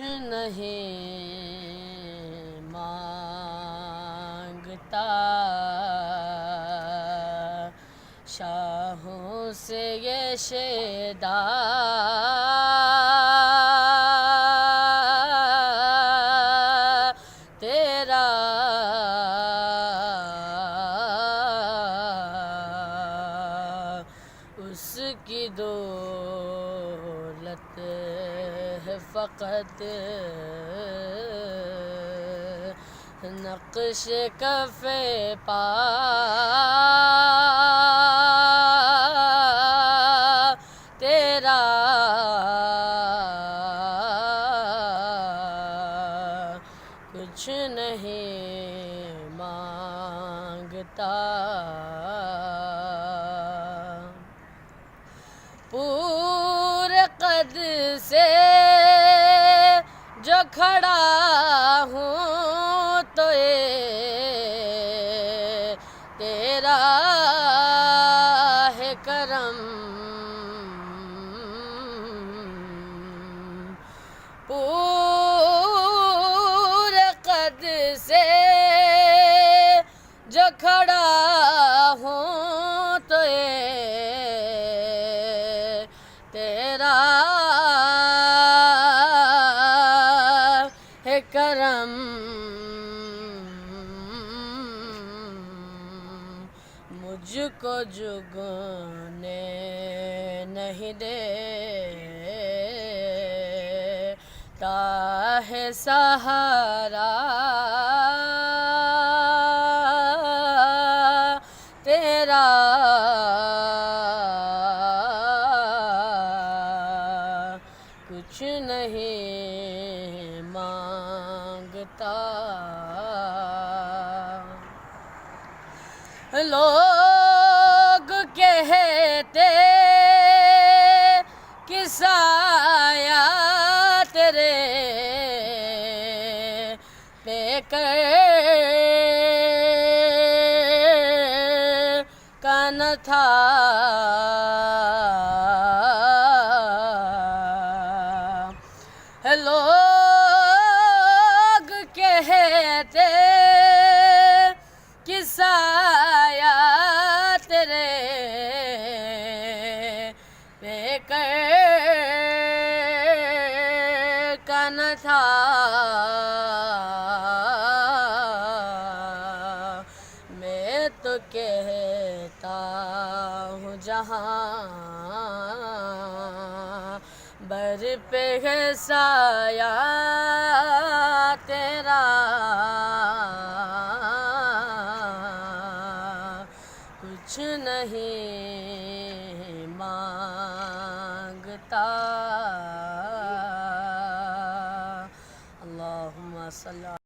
نہیں مانگتا شاہوں سے یہ شیدا تیرا اس کی دولت ہے فقط نقش کف پا تیرا کچھ نہیں مانگتا پورے قد سے جو کھڑا ہوں تو یہ تیرا ہے کرم پورے قد سے جو کھڑا ہوں تو یہ تیرا ہے کرم مجھ کو جھکنے نہیں دیتا ہے سہارا تیرا کچھ نہیں مانگتا لوگ کہتے کہ سایہ تیرے پہ کا نہ تھا لوگ کہتے کہ سایہ تیرے پہ کا نہ تھا میں تو کہتا ہوں جہاں بر پہ ہے سایہ تیرا کچھ نہیں مانگتا اللہم صلی